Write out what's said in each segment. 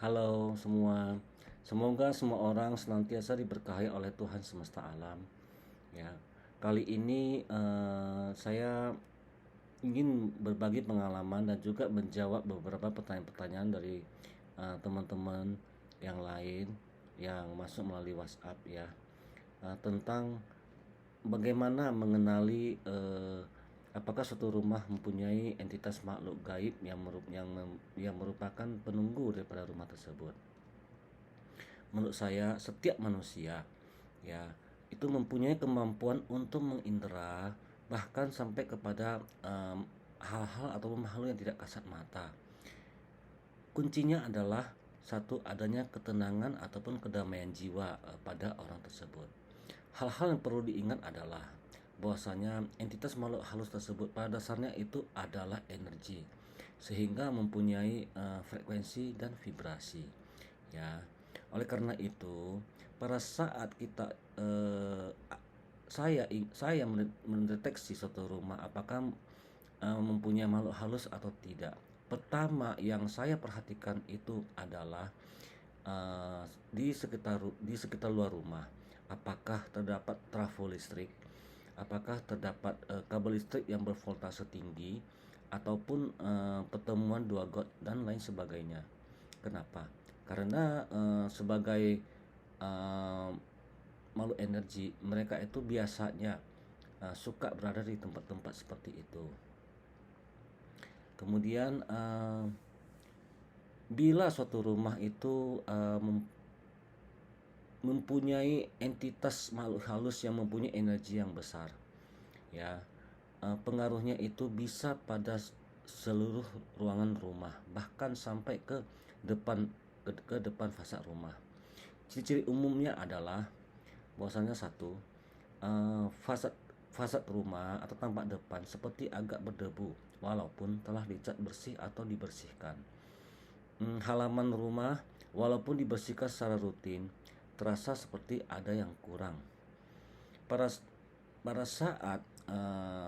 Halo semua, semoga semua orang senantiasa diberkahi oleh Tuhan semesta alam. Ya, kali ini saya ingin berbagi pengalaman dan juga menjawab beberapa pertanyaan-pertanyaan dari teman-teman yang lain yang masuk melalui WhatsApp ya, tentang bagaimana mengenali apakah suatu rumah mempunyai entitas makhluk gaib yang merupakan penunggu daripada rumah tersebut. Menurut saya setiap manusia ya itu mempunyai kemampuan untuk mengindera, bahkan sampai kepada hal-hal atau makhluk yang tidak kasat mata. Kuncinya adalah satu, adanya ketenangan ataupun kedamaian jiwa pada orang tersebut. Hal-hal yang perlu diingat adalah bahwasanya entitas makhluk halus tersebut pada dasarnya itu adalah energi, sehingga mempunyai frekuensi dan vibrasi ya. Oleh karena itu, pada saat kita saya mendeteksi suatu rumah apakah mempunyai makhluk halus atau tidak. Pertama yang saya perhatikan itu adalah di sekitar luar rumah, apakah terdapat trafo listrik, apakah terdapat kabel listrik yang bervoltase tinggi, ataupun pertemuan dua got dan lain sebagainya. Kenapa? Karena sebagai uh, makhluk energi, mereka itu biasanya suka berada di tempat-tempat seperti itu. Kemudian bila suatu rumah itu mempunyai entitas makhluk halus yang mempunyai energi yang besar, ya, pengaruhnya itu bisa pada seluruh ruangan rumah, bahkan sampai ke depan depan fasad rumah. Ciri-ciri umumnya adalah bahwasanya satu, fasad fasad rumah atau tampak depan seperti agak berdebu walaupun telah dicat bersih atau dibersihkan. Halaman rumah walaupun dibersihkan secara rutin terasa seperti ada yang kurang. Pada pada saat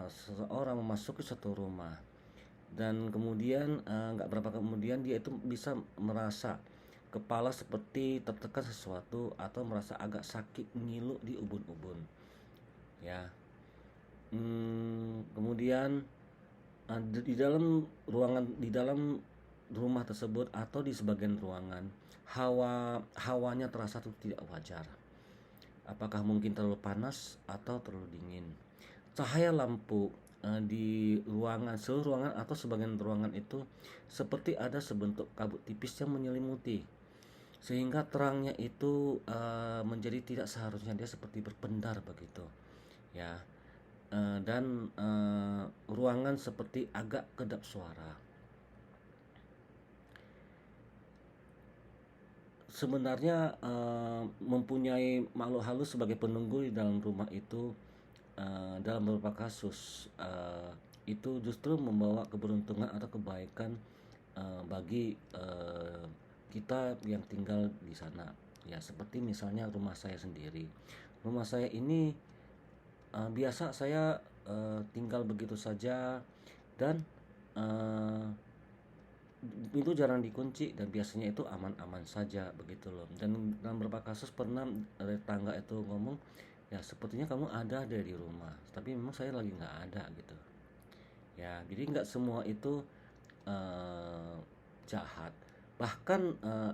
seseorang memasuki suatu rumah dan kemudian nggak berapa kemudian dia itu bisa merasa kepala seperti tertekan sesuatu atau merasa agak sakit ngilu di ubun-ubun ya. Kemudian di dalam rumah tersebut atau di sebagian ruangan, hawanya terasa tuh tidak wajar. Apakah mungkin terlalu panas atau terlalu dingin? Cahaya lampu di seluruh ruangan atau sebagian ruangan itu seperti ada sebentuk kabut tipis yang menyelimuti, sehingga terangnya itu menjadi tidak seharusnya dia seperti berpendar begitu ya. Dan ruangan seperti agak kedap suara. Sebenarnya mempunyai makhluk halus sebagai penunggu di dalam rumah itu dalam beberapa kasus itu justru membawa keberuntungan atau kebaikan bagi kita yang tinggal di sana ya. Seperti misalnya rumah saya sendiri. Rumah saya ini biasa saya tinggal begitu saja, dan itu jarang dikunci dan biasanya itu aman-aman saja begitu loh. Dan dalam beberapa kasus pernah tetangga itu ngomong, ya sepertinya kamu ada di rumah, tapi memang saya lagi nggak ada gitu ya. Jadi nggak semua itu eh, jahat. Bahkan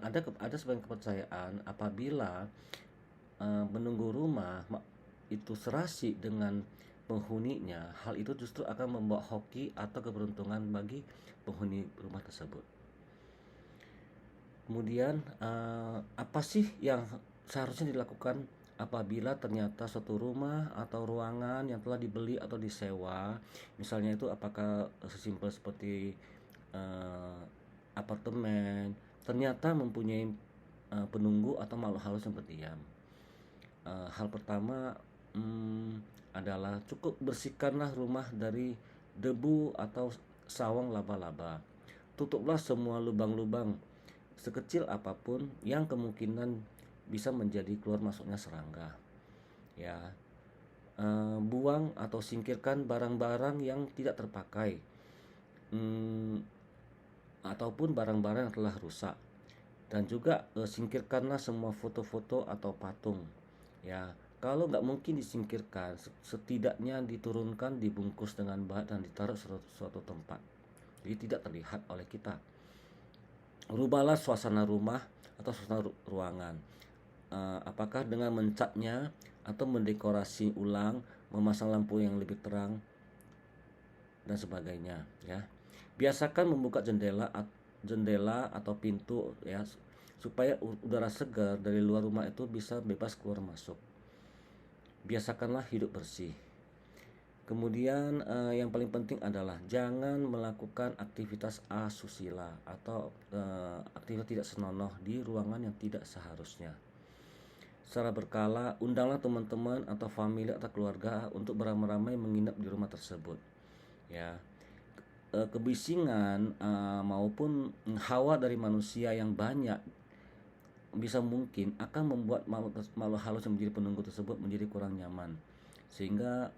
ada sebagian kepercayaan apabila menunggu rumah itu serasi dengan penghuninya, hal itu justru akan membawa hoki atau keberuntungan bagi penghuni rumah tersebut. Kemudian apa sih yang seharusnya dilakukan apabila ternyata suatu rumah atau ruangan yang telah dibeli atau disewa, misalnya itu apakah sesimpel seperti eh, apartemen, ternyata mempunyai penunggu atau makhluk halus yang berdiam. Hal pertama adalah cukup bersihkanlah rumah dari debu atau sawang laba-laba. Tutuplah semua lubang-lubang sekecil apapun yang kemungkinan bisa menjadi keluar masuknya serangga. Ya, buang atau singkirkan barang-barang yang tidak terpakai, ataupun barang-barang yang telah rusak. Dan juga singkirkanlah semua foto-foto atau patung. Ya, kalau nggak mungkin disingkirkan, setidaknya diturunkan, dibungkus dengan baik dan ditaruh suatu tempat. Jadi tidak terlihat oleh kita. Rubahlah suasana rumah atau suasana ruangan. Apakah dengan mencatnya atau mendekorasi ulang, memasang lampu yang lebih terang dan sebagainya, ya. Biasakan membuka jendela atau pintu, ya, supaya udara segar dari luar rumah itu bisa bebas keluar masuk. Biasakanlah hidup bersih. Kemudian yang paling penting adalah jangan melakukan aktivitas asusila atau aktivitas tidak senonoh di ruangan yang tidak seharusnya. Secara berkala, undanglah teman-teman atau famili atau keluarga untuk beramai-ramai menginap di rumah tersebut. Ya, kebisingan maupun hawa dari manusia yang banyak bisa mungkin akan membuat makhluk halus yang menjadi penunggu tersebut menjadi kurang nyaman, sehingga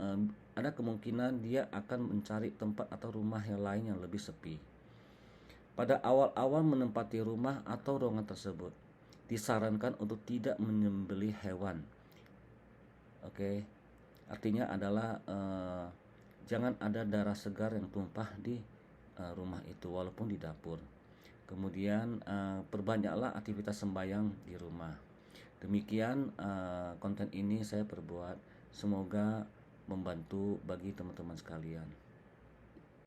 ada kemungkinan dia akan mencari tempat atau rumah yang lain yang lebih sepi. Pada awal-awal menempati rumah atau ruangan tersebut, disarankan untuk tidak menyembelih hewan. Oke, artinya adalah jangan ada darah segar yang tumpah di rumah itu walaupun di dapur. Kemudian perbanyaklah aktivitas sembahyang di rumah. Demikian konten ini saya perbuat, semoga membantu bagi teman-teman sekalian.